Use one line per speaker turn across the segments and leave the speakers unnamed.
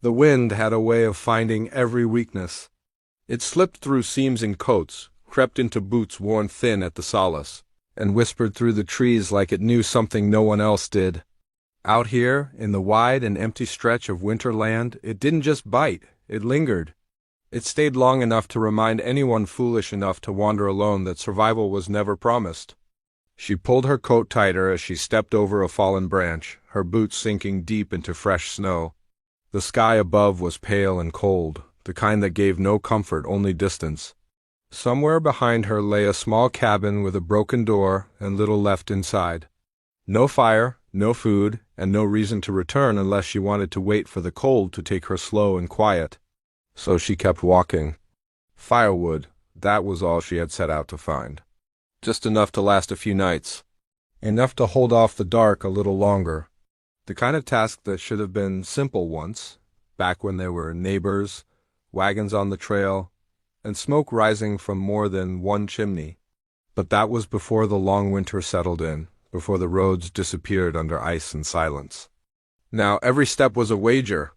The wind had a way of finding every weakness. It slipped through seams in coats, crept into boots worn thin at the solace, and whispered through the trees like it knew something no one else did. Out here, in the wide and empty stretch of winter land, it didn't just bite, it lingered. It stayed long enough to remind anyone foolish enough to wander alone that survival was never promised. She pulled her coat tighter as she stepped over a fallen branch, her boots sinking deep into fresh snow. The sky above was pale and cold, the kind that gave no comfort, only distance. Somewhere behind her lay a small cabin with a broken door and little left inside. No fire, no food, and no reason to return unless she wanted to wait for the cold to take her slow and quiet. So she kept walking. Firewood, that was all she had set out to find. Just enough to last a few nights. Enough to hold off the dark a little longer. The kind of task that should have been simple once, back when there were neighbors, wagons on the trail, and smoke rising from more than one chimney. But that was before the long winter settled in, before the roads disappeared under ice and silence. Now every step was a wager.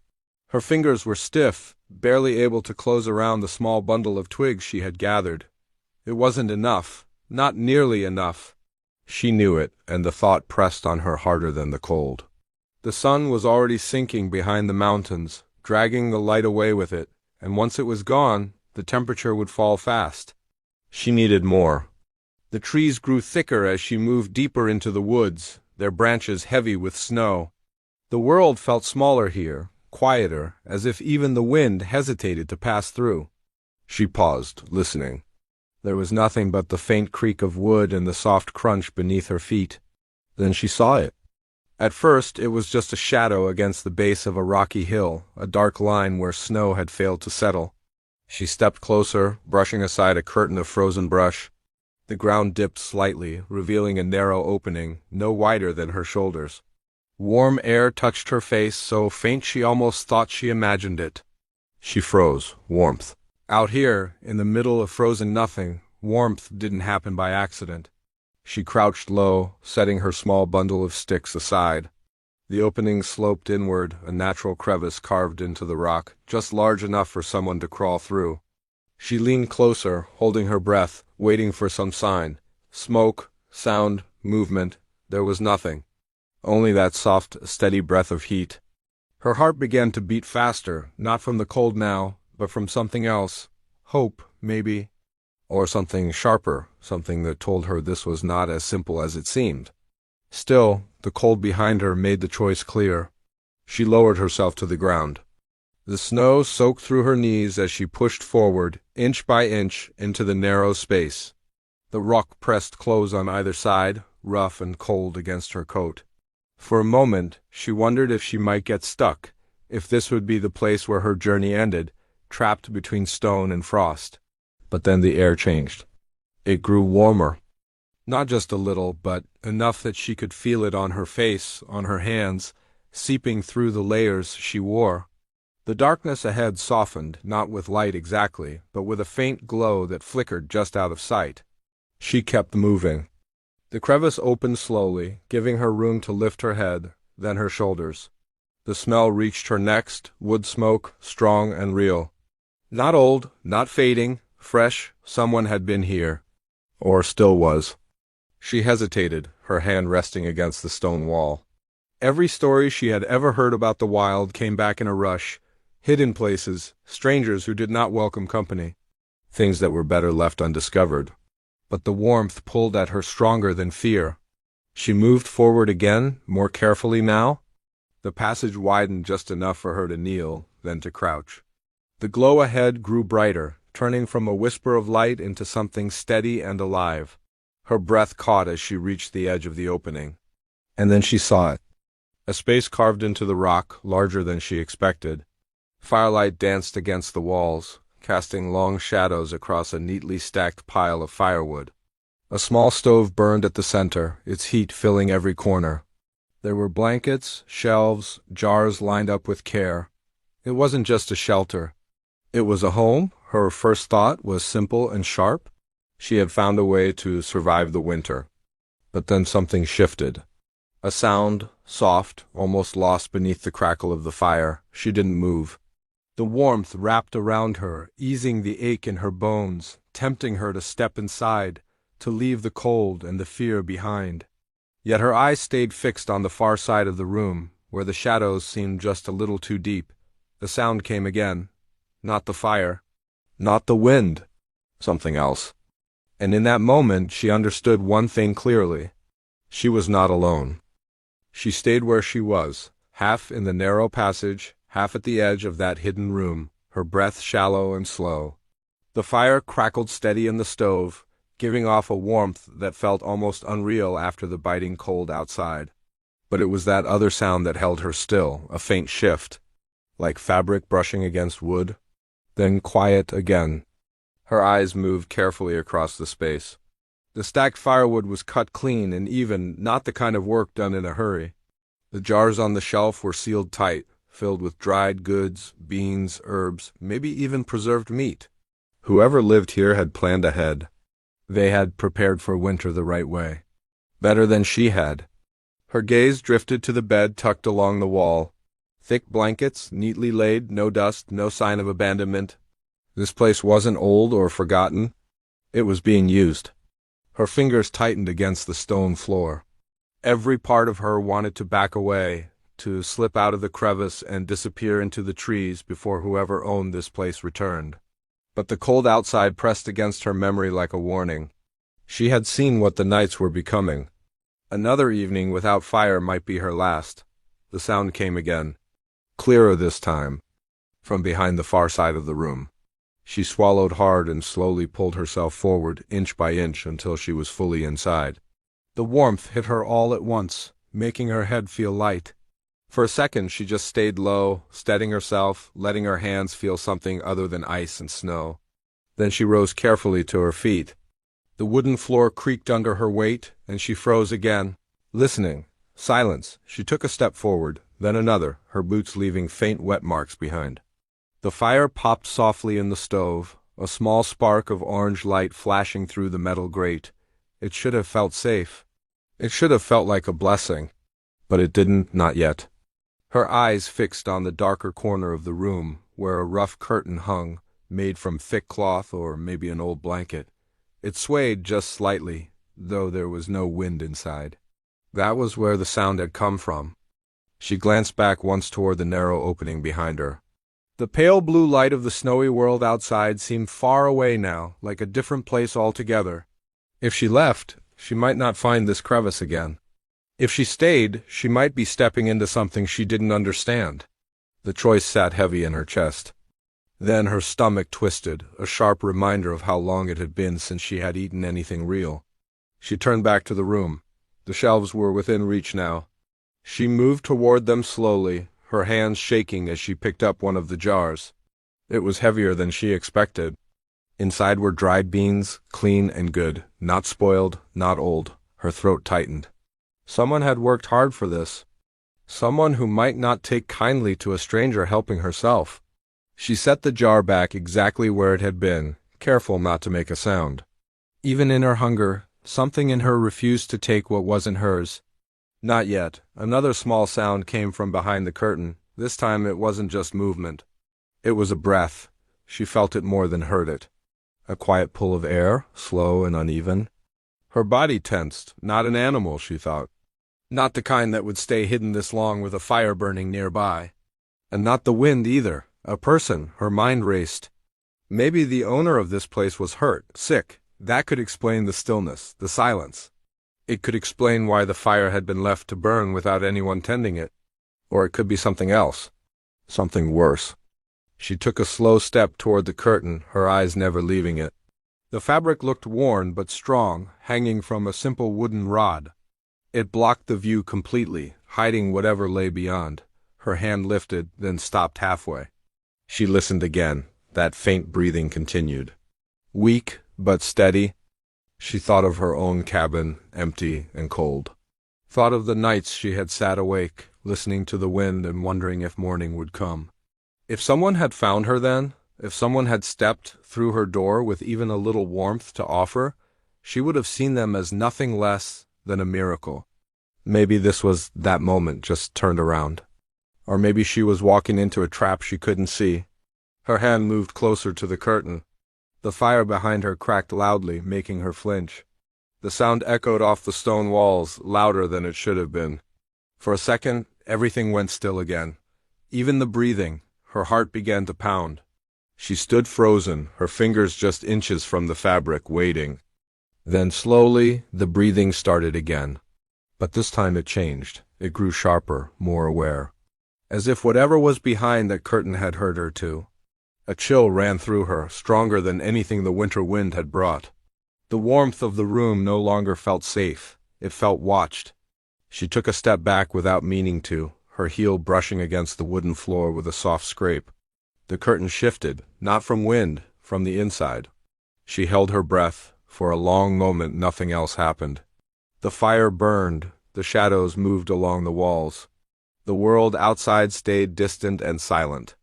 Her fingers were stiff, barely able to close around the small bundle of twigs she had gathered. It wasn't enough, not nearly enough. She knew it, and the thought pressed on her harder than the cold. The sun was already sinking behind the mountains, dragging the light away with it, and once it was gone, the temperature would fall fast. She needed more. The trees grew thicker as she moved deeper into the woods, their branches heavy with snow. The world felt smaller here, quieter, as if even the wind hesitated to pass through. She paused, listening. There was nothing but the faint creak of wood and the soft crunch beneath her feet. Then she saw it. At first, it was just a shadow against the base of a rocky hill, a dark line where snow had failed to settle. She stepped closer, brushing aside a curtain of frozen brush. The ground dipped slightly, revealing a narrow opening, no wider than her shoulders. Warm air touched her face, so faint she almost thought she imagined it. She froze, warmth. Out here, in the middle of frozen nothing, warmth didn't happen by accident. She crouched low, setting her small bundle of sticks aside. The opening sloped inward, a natural crevice carved into the rock, just large enough for someone to crawl through. She leaned closer, holding her breath, waiting for some sign. Smoke, sound, movement. There was nothing. Only that soft, steady breath of heat. Her heart began to beat faster, not from the cold now, but from something else. Hope, maybe. Or something sharper, something that told her this was not as simple as it seemed. Still, the cold behind her made the choice clear. She lowered herself to the ground. The snow soaked through her knees as she pushed forward, inch by inch, into the narrow space. The rock pressed close on either side, rough and cold against her coat. For a moment, she wondered if she might get stuck, if this would be the place where her journey ended, trapped between stone and frost. But then the air changed. It grew warmer. Not just a little, but enough that she could feel it on her face, on her hands, seeping through the layers she wore. The darkness ahead softened, not with light exactly, but with a faint glow that flickered just out of sight. She kept moving. The crevice opened slowly, giving her room to lift her head, then her shoulders. The smell reached her next, wood smoke, strong and real. Not old, not fading, fresh, someone had been here. Or still was. She hesitated, her hand resting against the stone wall. Every story she had ever heard about the wild came back in a rush. Hidden places, strangers who did not welcome company. Things that were better left undiscovered. But the warmth pulled at her stronger than fear. She moved forward again, more carefully now. The passage widened just enough for her to kneel, then to crouch. The glow ahead grew brighter, turning from a whisper of light into something steady and alive. Her breath caught as she reached the edge of the opening. And then she saw it. A space carved into the rock, larger than she expected. Firelight danced against the walls, casting long shadows across a neatly stacked pile of firewood. A small stove burned at the center, its heat filling every corner. There were blankets, shelves, jars lined up with care. It wasn't just a shelter. It was a home. Her first thought was simple and sharp. She had found a way to survive the winter. But then something shifted. A sound, soft, almost lost beneath the crackle of the fire. She didn't move. The warmth wrapped around her, easing the ache in her bones, tempting her to step inside, to leave the cold and the fear behind. Yet her eyes stayed fixed on the far side of the room, where the shadows seemed just a little too deep. The sound came again. Not the fire. Not the wind. Something else. And in that moment she understood one thing clearly. She was not alone. She stayed where she was, half in the narrow passage, half at the edge of that hidden room, her breath shallow and slow. The fire crackled steady in the stove, giving off a warmth that felt almost unreal after the biting cold outside. But it was that other sound that held her still, a faint shift, like fabric brushing against wood. Then quiet again. Her eyes moved carefully across the space. The stacked firewood was cut clean and even, not the kind of work done in a hurry. The jars on the shelf were sealed tight, filled with dried goods, beans, herbs, maybe even preserved meat. Whoever lived here had planned ahead. They had prepared for winter the right way. Better than she had. Her gaze drifted to the bed tucked along the wall. Thick blankets, neatly laid, no dust, no sign of abandonment. This place wasn't old or forgotten. It was being used. Her fingers tightened against the stone floor. Every part of her wanted to back away, to slip out of the crevice and disappear into the trees before whoever owned this place returned. But the cold outside pressed against her memory like a warning. She had seen what the nights were becoming. Another evening without fire might be her last. The sound came again, clearer this time, from behind the far side of the room. She swallowed hard and slowly pulled herself forward, inch by inch, until she was fully inside. The warmth hit her all at once, making her head feel light. For a second she just stayed low, steadying herself, letting her hands feel something other than ice and snow. Then she rose carefully to her feet. The wooden floor creaked under her weight, and she froze again, listening. Silence. She took a step forward, then another, her boots leaving faint wet marks behind. The fire popped softly in the stove, a small spark of orange light flashing through the metal grate. It should have felt safe. It should have felt like a blessing. But it didn't, not yet. Her eyes fixed on the darker corner of the room, where a rough curtain hung, made from thick cloth or maybe an old blanket. It swayed just slightly, though there was no wind inside. That was where the sound had come from. She glanced back once toward the narrow opening behind her. The pale blue light of the snowy world outside seemed far away now, like a different place altogether. If she left, she might not find this crevice again. If she stayed, she might be stepping into something she didn't understand. The choice sat heavy in her chest. Then her stomach twisted, a sharp reminder of how long it had been since she had eaten anything real. She turned back to the room. The shelves were within reach now. She moved toward them slowly, her hands shaking as she picked up one of the jars. It was heavier than she expected. Inside were dried beans, clean and good, not spoiled, not old. Her throat tightened. Someone had worked hard for this. Someone who might not take kindly to a stranger helping herself. She set the jar back exactly where it had been, careful not to make a sound. Even in her hunger, something in her refused to take what wasn't hers. Not yet. Another small sound came from behind the curtain. This time it wasn't just movement. It was a breath. She felt it more than heard it. A quiet pull of air, slow and uneven. Her body tensed. Not an animal, she thought. Not the kind that would stay hidden this long with a fire burning nearby. And not the wind either. A person. Her mind raced. Maybe the owner of this place was hurt, sick. That could explain the stillness, the silence. It could explain why the fire had been left to burn without anyone tending it. Or it could be something else. Something worse. She took a slow step toward the curtain, her eyes never leaving it. The fabric looked worn but strong, hanging from a simple wooden rod. It blocked the view completely, hiding whatever lay beyond. Her hand lifted, then stopped halfway. She listened again. That faint breathing continued. Weak, but steady. She thought of her own cabin, empty and cold. Thought of the nights she had sat awake, listening to the wind and wondering if morning would come. If someone had found her then, if someone had stepped through her door with even a little warmth to offer, she would have seen them as nothing less than a miracle. Maybe this was that moment just turned around. Or maybe she was walking into a trap she couldn't see. Her hand moved closer to the curtain. The fire behind her cracked loudly, making her flinch. The sound echoed off the stone walls, louder than it should have been. For a second, everything went still again. Even the breathing. Her heart began to pound. She stood frozen, her fingers just inches from the fabric, waiting. Then slowly, the breathing started again. But this time it changed. It grew sharper, more aware. As if whatever was behind that curtain had hurt her too. A chill ran through her, stronger than anything the winter wind had brought. The warmth of the room no longer felt safe. It felt watched. She took a step back without meaning to, her heel brushing against the wooden floor with a soft scrape. The curtain shifted, not from wind, from the inside. She held her breath. For a long moment nothing else happened. The fire burned, the shadows moved along the walls. The world outside stayed distant and silent.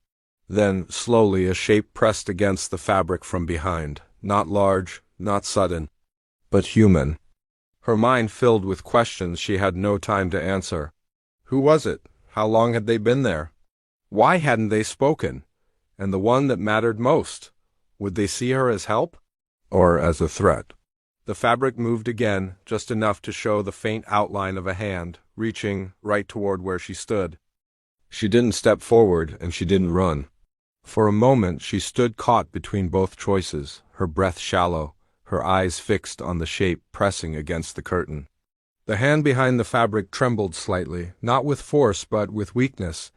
Then, slowly, a shape pressed against the fabric from behind, not large, not sudden, but human. Her mind filled with questions she had no time to answer. Who was it? How long had they been there? Why hadn't they spoken? And the one that mattered most, would they see her as help? Or as a threat? The fabric moved again, just enough to show the faint outline of a hand, reaching right toward where she stood. She didn't step forward, and she didn't run. For a moment she stood caught between both choices, her breath shallow, her eyes fixed on the shape pressing against the curtain. The hand behind the fabric trembled slightly, not with force but with weakness.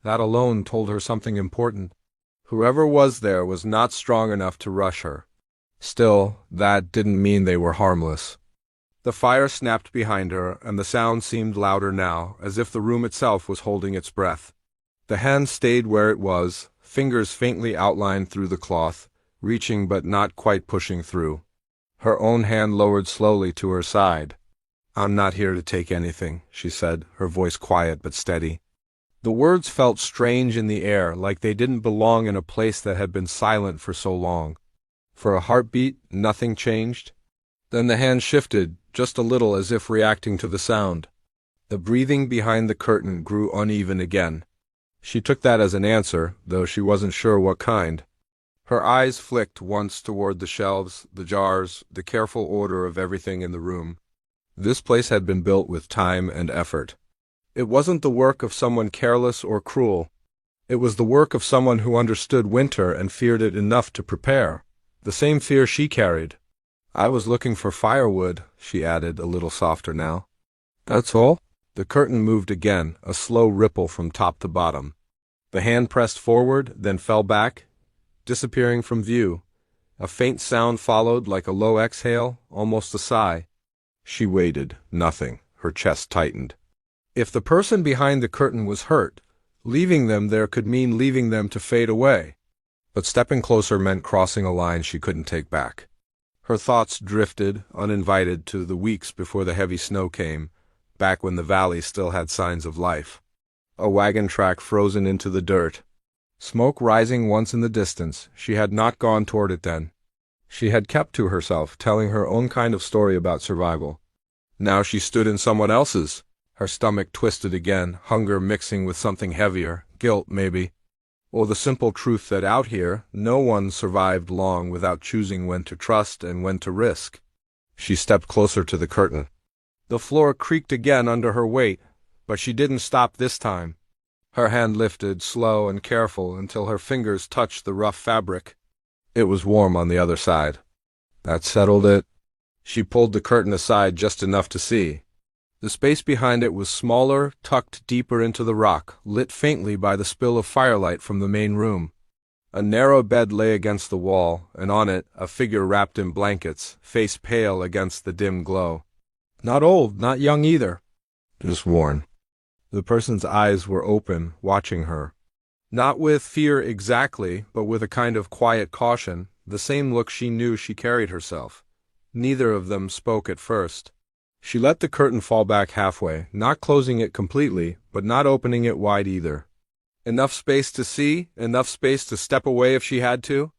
That alone told her something important. Whoever was there was not strong enough to rush her. Still, that didn't mean they were harmless. The fire snapped behind her, and the sound seemed louder now, as if the room itself was holding its breath. The hand stayed where it was, fingers faintly outlined through the cloth, reaching but not quite pushing through. Her own hand lowered slowly to her side. "I'm not here to take anything," she said, her voice quiet but steady. The words felt strange in the air, like they didn't belong in a place that had been silent for so long. For a heartbeat, nothing changed. Then the hand shifted, just a little as if reacting to the sound. The breathing behind the curtain grew uneven again. She took that as an answer, though she wasn't sure what kind. Her eyes flicked once toward the shelves, the jars, the careful order of everything in the room. This place had been built with time and effort. It wasn't the work of someone careless or cruel. It was the work of someone who understood winter and feared it enough to prepare. The same fear she carried. "I was looking for firewood," she added, a little softer now. "That's all?" The curtain moved again, a slow ripple from top to bottom. The hand pressed forward, then fell back, disappearing from view. A faint sound followed, like a low exhale, almost a sigh. She waited. Nothing. Her chest tightened. If the person behind the curtain was hurt, leaving them there could mean leaving them to fade away. But stepping closer meant crossing a line she couldn't take back. Her thoughts drifted, uninvited, to the weeks before the heavy snow came, back when the valley still had signs of life. A wagon track frozen into the dirt. Smoke rising once in the distance. She had not gone toward it then. She had kept to herself, telling her own kind of story about survival. Now she stood in someone else's. Her stomach twisted again, hunger mixing with something heavier, guilt maybe. Or the simple truth that out here, no one survived long without choosing when to trust and when to risk. She stepped closer to the curtain. The floor creaked again under her weight, but she didn't stop this time. Her hand lifted, slow and careful, until her fingers touched the rough fabric. It was warm on the other side. That settled it. She pulled the curtain aside just enough to see. The space behind it was smaller, tucked deeper into the rock, lit faintly by the spill of firelight from the main room. A narrow bed lay against the wall, and on it a figure wrapped in blankets, face pale against the dim glow. Not old, not young either. Just worn. The person's eyes were open, watching her. Not with fear exactly, but with a kind of quiet caution, the same look she knew she carried herself. Neither of them spoke at first. She let the curtain fall back halfway, not closing it completely, but not opening it wide either. Enough space to see, enough space to step away if she had to?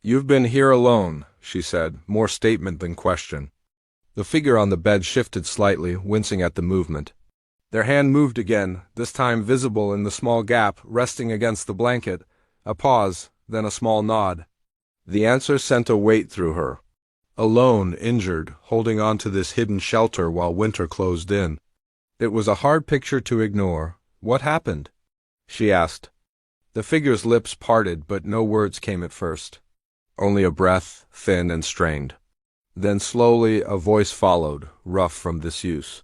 "You've been here alone," she said, more statement than question. The figure on the bed shifted slightly, wincing at the movement. Their hand moved again, this time visible in the small gap, resting against the blanket. A pause, then a small nod. The answer sent a weight through her. Alone, injured, holding on to this hidden shelter while winter closed in. It was a hard picture to ignore. What happened? She asked. The figure's lips parted, but no words came at first. Only a breath, thin and strained. Then slowly a voice followed, rough from disuse.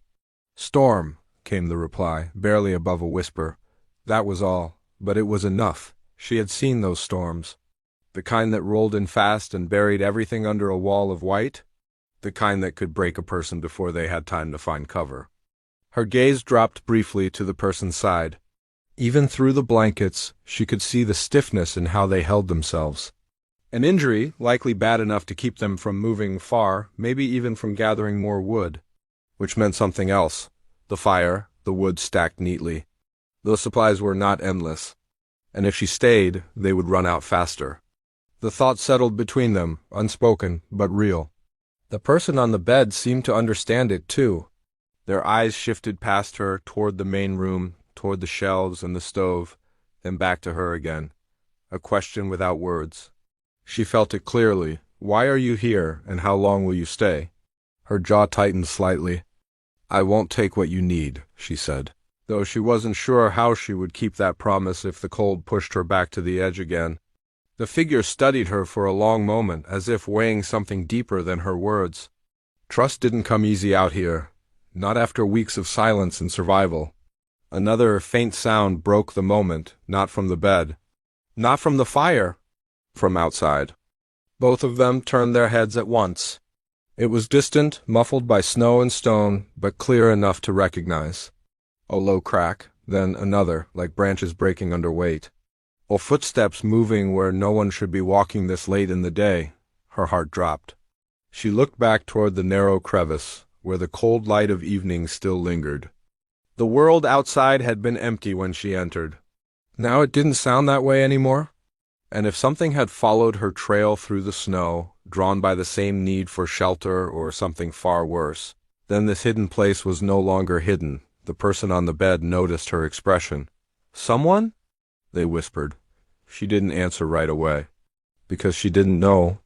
"Storm," came the reply, barely above a whisper. That was all, but it was enough. She had seen those storms. The kind that rolled in fast and buried everything under a wall of white. The kind that could break a person before they had time to find cover. Her gaze dropped briefly to the person's side. Even through the blankets, she could see the stiffness in how they held themselves. An injury, likely bad enough to keep them from moving far, maybe even from gathering more wood. Which meant something else. The fire, the wood stacked neatly. Those supplies were not endless. And if she stayed, they would run out faster. The thought settled between them, unspoken, but real. The person on the bed seemed to understand it, too. Their eyes shifted past her, toward the main room, toward the shelves and the stove, then back to her again. A question without words. She felt it clearly. Why are you here, and how long will you stay? Her jaw tightened slightly. I won't take what you need, she said, though she wasn't sure how she would keep that promise if the cold pushed her back to the edge again. The figure studied her for a long moment, as if weighing something deeper than her words. Trust didn't come easy out here, not after weeks of silence and survival. Another faint sound broke the moment, not from the bed, not from the fire, from outside. Both of them turned their heads at once. It was distant, muffled by snow and stone, but clear enough to recognize. A low crack, then another, like branches breaking under weight. Or footsteps moving where no one should be walking this late in the day. Her heart dropped. She looked back toward the narrow crevice, where the cold light of evening still lingered. The world outside had been empty when she entered. Now it didn't sound that way anymore. And if something had followed her trail through the snow, drawn by the same need for shelter or something far worse, then this hidden place was no longer hidden. The person on the bed noticed her expression. Someone? They whispered. She didn't answer right away, because she didn't know.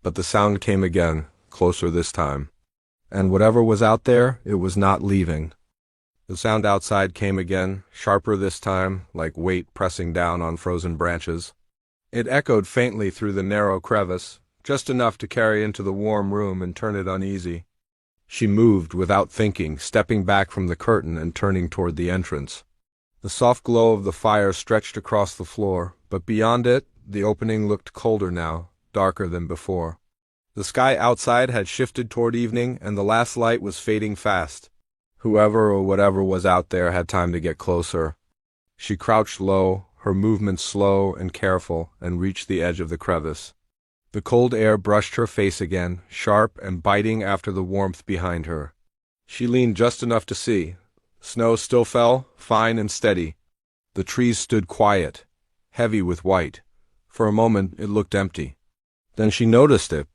But the sound came again, closer this time. And whatever was out there, it was not leaving. The sound outside came again, sharper this time, like weight pressing down on frozen branches. It echoed faintly through the narrow crevice, just enough to carry into the warm room and turn it uneasy. She moved without thinking, stepping back from the curtain and turning toward the entrance. The soft glow of the fire stretched across the floor, but beyond it, the opening looked colder now, darker than before. The sky outside had shifted toward evening, and the last light was fading fast. Whoever or whatever was out there had time to get closer. She crouched low, her movements slow and careful, and reached the edge of the crevice. The cold air brushed her face again, sharp and biting after the warmth behind her. She leaned just enough to see. Snow still fell, fine and steady. The trees stood quiet, heavy with white. For a moment it looked empty. Then she noticed it.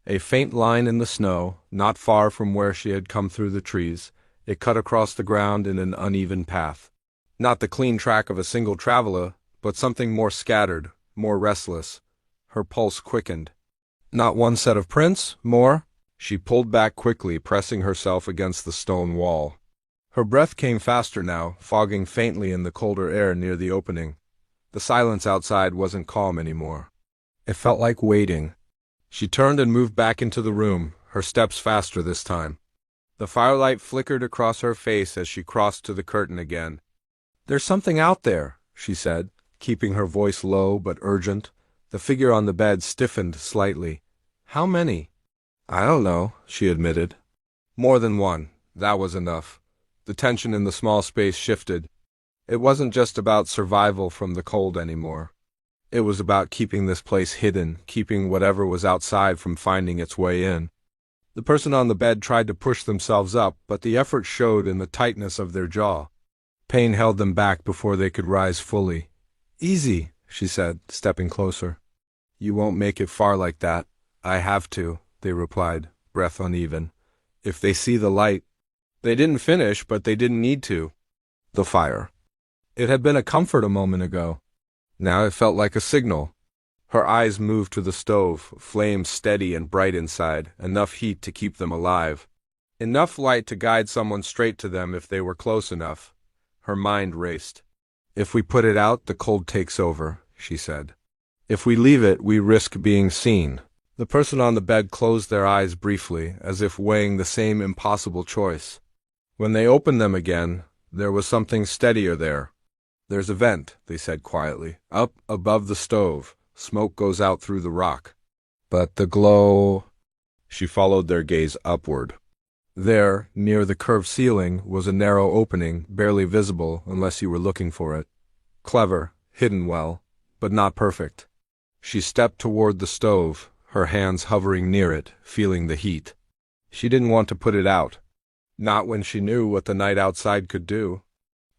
A faint line in the snow, not far from where she had come through the trees. It cut across the ground in an uneven path. Not the clean track of a single traveler, but something more scattered, more restless. Her pulse quickened. Not one set of prints, more. She pulled back quickly, pressing herself against the stone wall. Her breath came faster now, fogging faintly in the colder air near the opening. The silence outside wasn't calm anymore. It felt like waiting. She turned and moved back into the room, her steps faster this time. The firelight flickered across her face as she crossed to the curtain again. There's something out there, she said, keeping her voice low but urgent. The figure on the bed stiffened slightly. How many? I don't know, she admitted. More than one. That was enough. The tension in the small space shifted. It wasn't just about survival from the cold anymore. It was about keeping this place hidden, keeping whatever was outside from finding its way in. The person on the bed tried to push themselves up, but the effort showed in the tightness of their jaw. Pain held them back before they could rise fully. Easy, she said, stepping closer. You won't make it far like that. I have to, they replied, breath uneven. If they see the light. They didn't finish, but they didn't need to. The fire. It had been a comfort a moment ago. Now it felt like a signal. Her eyes moved to the stove, flames steady and bright inside, enough heat to keep them alive. Enough light to guide someone straight to them if they were close enough. Her mind raced. If we put it out, the cold takes over, she said. If we leave it, we risk being seen. The person on the bed closed their eyes briefly, as if weighing the same impossible choice. When they opened them again, there was something steadier there. There's a vent, they said quietly, up above the stove. Smoke goes out through the rock. But the glow... She followed their gaze upward. There, near the curved ceiling, was a narrow opening, barely visible unless you were looking for it. Clever, hidden well, but not perfect. She stepped toward the stove, her hands hovering near it, feeling the heat. She didn't want to put it out. Not when she knew what the night outside could do.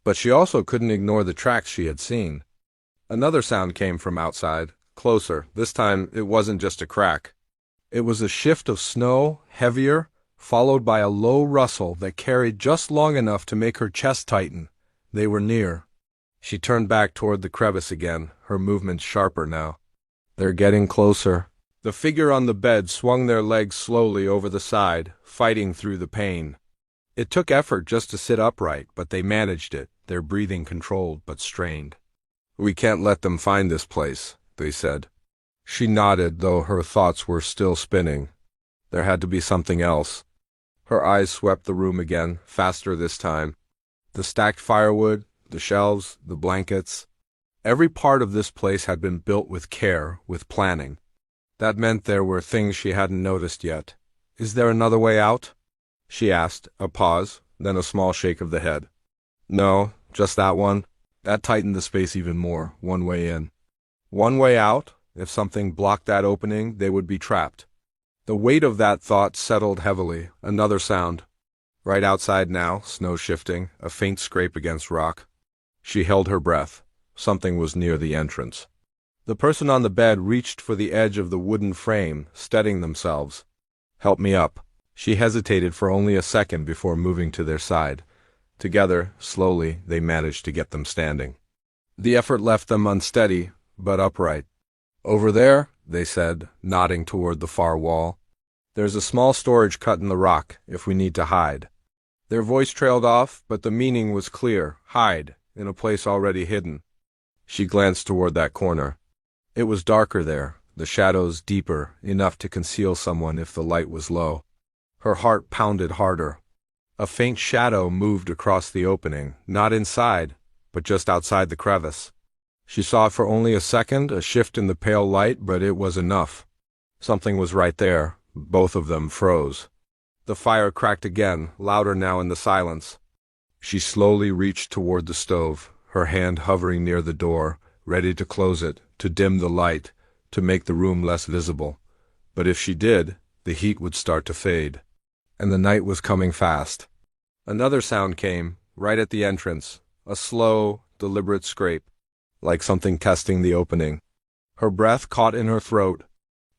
But she also couldn't ignore the tracks she had seen. Another sound came from outside, closer. This time it wasn't just a crack. It was a shift of snow, heavier, followed by a low rustle that carried just long enough to make her chest tighten. They were near. She turned back toward the crevice again, her movements sharper now. They're getting closer. The figure on the bed swung their legs slowly over the side, fighting through the pain. It took effort just to sit upright, but they managed it, their breathing controlled but strained. We can't let them find this place, they said. She nodded, though her thoughts were still spinning. There had to be something else. Her eyes swept the room again, faster this time. The stacked firewood, the shelves, the blankets. Every part of this place had been built with care, with planning. That meant there were things she hadn't noticed yet. Is there another way out? She asked, a pause, then a small shake of the head. No, just that one. That tightened the space even more, one way in. One way out? If something blocked that opening, they would be trapped. The weight of that thought settled heavily. Another sound. Right outside now, snow shifting, a faint scrape against rock. She held her breath. Something was near the entrance. The person on the bed reached for the edge of the wooden frame, steadying themselves. Help me up. She hesitated for only a second before moving to their side. Together, slowly, they managed to get them standing. The effort left them unsteady, but upright. Over there, they said, nodding toward the far wall. There's a small storage cut in the rock, if we need to hide. Their voice trailed off, but the meaning was clear. Hide, in a place already hidden. She glanced toward that corner. It was darker there, the shadows deeper, enough to conceal someone if the light was low. Her heart pounded harder. A faint shadow moved across the opening, not inside, but just outside the crevice. She saw it for only a second, a shift in the pale light, but it was enough. Something was right there. Both of them froze. The fire cracked again, louder now in the silence. She slowly reached toward the stove, her hand hovering near the door, ready to close it, to dim the light, to make the room less visible. But if she did, the heat would start to fade. And the night was coming fast. Another sound came, right at the entrance, a slow, deliberate scrape, like something testing the opening. Her breath caught in her throat.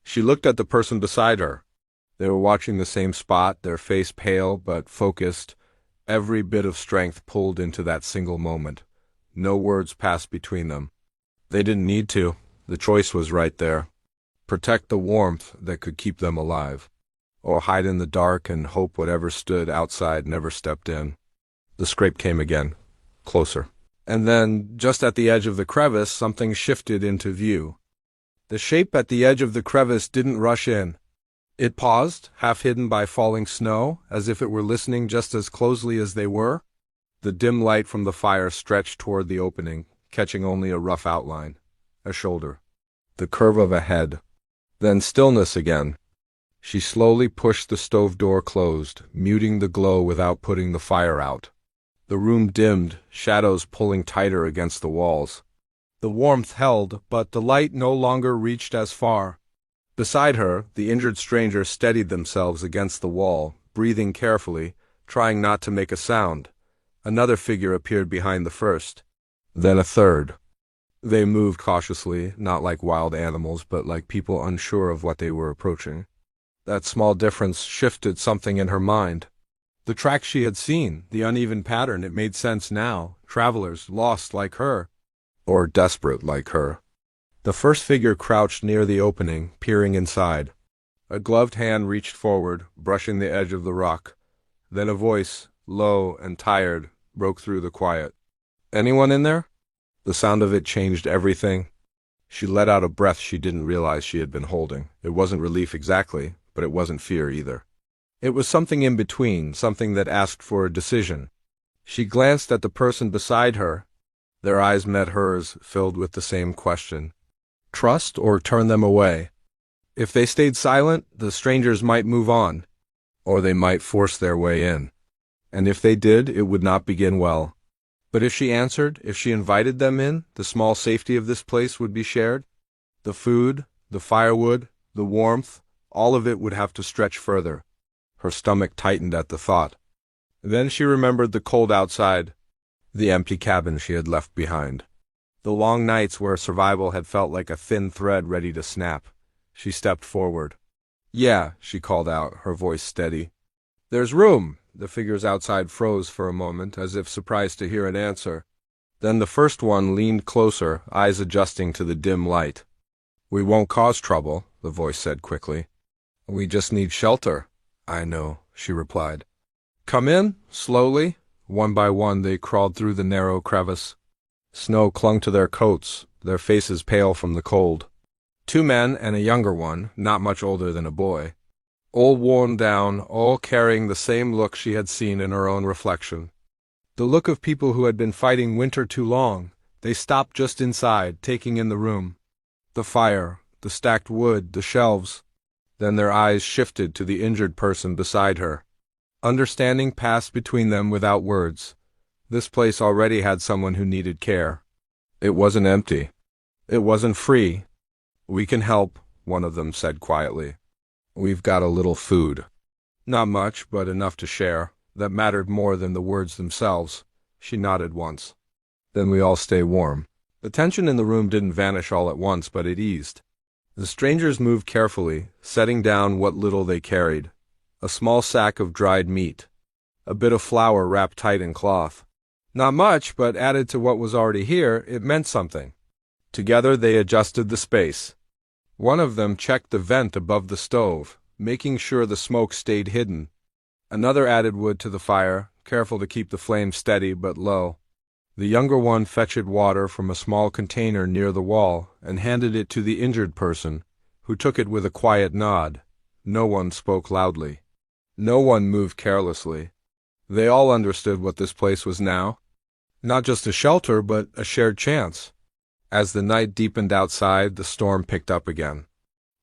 She looked at the person beside her. They were watching the same spot, their face pale but focused, every bit of strength pulled into that single moment. No words passed between them. They didn't need to. The choice was right there. Protect the warmth that could keep them alive, or hide in the dark and hope whatever stood outside never stepped in. The scrape came again, closer. And then, just at the edge of the crevice, something shifted into view. The shape at the edge of the crevice didn't rush in. It paused, half hidden by falling snow, as if it were listening just as closely as they were. The dim light from the fire stretched toward the opening, catching only a rough outline, a shoulder, the curve of a head. Then stillness again. She slowly pushed the stove door closed, muting the glow without putting the fire out. The room dimmed, shadows pulling tighter against the walls. The warmth held, but the light no longer reached as far. Beside her, the injured strangers steadied themselves against the wall, breathing carefully, trying not to make a sound. Another figure appeared behind the first. Then a third. They moved cautiously, not like wild animals, but like people unsure of what they were approaching. That small difference shifted something in her mind. The tracks she had seen, the uneven pattern, it made sense now. Travelers, lost like her. Or desperate like her. The first figure crouched near the opening, peering inside. A gloved hand reached forward, brushing the edge of the rock. Then a voice, low and tired, broke through the quiet. "Anyone in there?" The sound of it changed everything. She let out a breath she didn't realize she had been holding. It wasn't relief exactly, but it wasn't fear either. It was something in between, something that asked for a decision. She glanced at the person beside her. Their eyes met hers, filled with the same question. Trust or turn them away? If they stayed silent, the strangers might move on, or they might force their way in. And if they did, it would not begin well. But if she answered, if she invited them in, the small safety of this place would be shared. The food, the firewood, the warmth, all of it would have to stretch further. Her stomach tightened at the thought. Then she remembered the cold outside, the empty cabin she had left behind, the long nights where survival had felt like a thin thread ready to snap. She stepped forward. "Yeah," she called out, her voice steady. "There's room." The figures outside froze for a moment, as if surprised to hear an answer. Then the first one leaned closer, eyes adjusting to the dim light. "We won't cause trouble," the voice said quickly. "We just need shelter." "I know," she replied. "Come in, slowly." One by one they crawled through the narrow crevice. Snow clung to their coats, their faces pale from the cold. 2 men and a younger one, not much older than a boy. All worn down, all carrying the same look she had seen in her own reflection. The look of people who had been fighting winter too long. They stopped just inside, taking in the room. The fire, the stacked wood, the shelves. Then their eyes shifted to the injured person beside her. Understanding passed between them without words. This place already had someone who needed care. It wasn't empty. It wasn't free. "We can help," one of them said quietly. "We've got a little food." Not much, but enough to share. That mattered more than the words themselves. She nodded once. "Then we all stay warm." The tension in the room didn't vanish all at once, but it eased. The strangers moved carefully, setting down what little they carried. A small sack of dried meat. A bit of flour wrapped tight in cloth. Not much, but added to what was already here, it meant something. Together they adjusted the space. One of them checked the vent above the stove, making sure the smoke stayed hidden. Another added wood to the fire, careful to keep the flame steady but low. The younger one fetched water from a small container near the wall and handed it to the injured person, who took it with a quiet nod. No one spoke loudly. No one moved carelessly. They all understood what this place was now. Not just a shelter, but a shared chance. As the night deepened outside, the storm picked up again.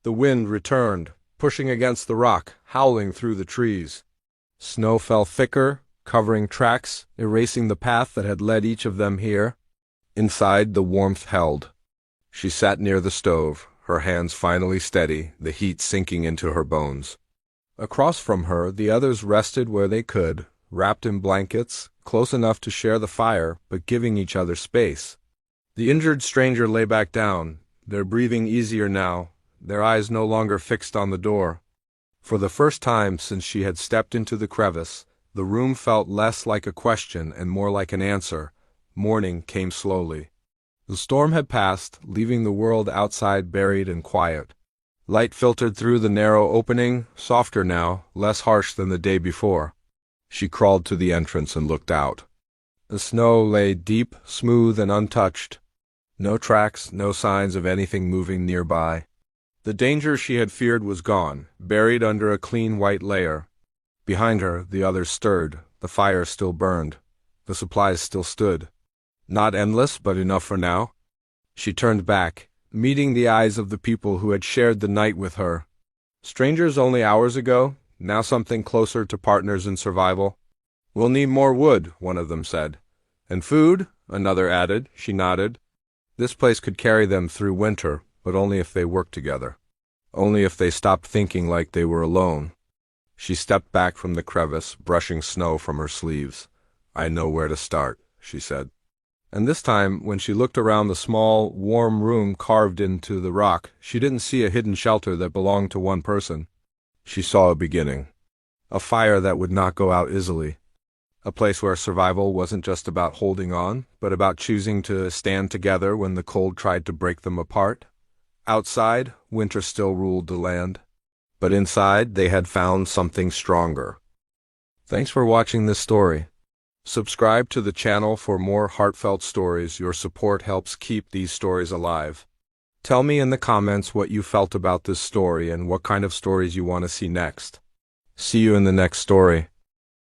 The wind returned, pushing against the rock, howling through the trees. Snow fell thicker, covering tracks, erasing the path that had led each of them here. Inside, the warmth held. She sat near the stove, her hands finally steady, the heat sinking into her bones. Across from her, the others rested where they could, wrapped in blankets, close enough to share the fire, but giving each other space. The injured stranger lay back down, their breathing easier now, their eyes no longer fixed on the door. For the first time since she had stepped into the crevice, the room felt less like a question and more like an answer. Morning came slowly. The storm had passed, leaving the world outside buried and quiet. Light filtered through the narrow opening, softer now, less harsh than the day before. She crawled to the entrance and looked out. The snow lay deep, smooth, and untouched. No tracks, no signs of anything moving nearby. The danger she had feared was gone, buried under a clean white layer. Behind her, the others stirred. The fire still burned. The supplies still stood. Not endless, but enough for now. She turned back, meeting the eyes of the people who had shared the night with her. Strangers only hours ago, now something closer to partners in survival. "We'll need more wood," one of them said. "And food," another added. She nodded. This place could carry them through winter, but only if they worked together. Only if they stopped thinking like they were alone. She stepped back from the crevice, brushing snow from her sleeves. "I know where to start," she said. And this time, when she looked around the small, warm room carved into the rock, she didn't see a hidden shelter that belonged to one person. She saw a beginning. A fire that would not go out easily. A place where survival wasn't just about holding on, but about choosing to stand together when the cold tried to break them apart. Outside, winter still ruled the land. But inside, they had found something stronger. Thanks for watching this story. Subscribe to the channel for more heartfelt stories. Your support helps keep these stories alive. Tell me in the comments what you felt about this story and what kind of stories you want to see next. See you in the next story.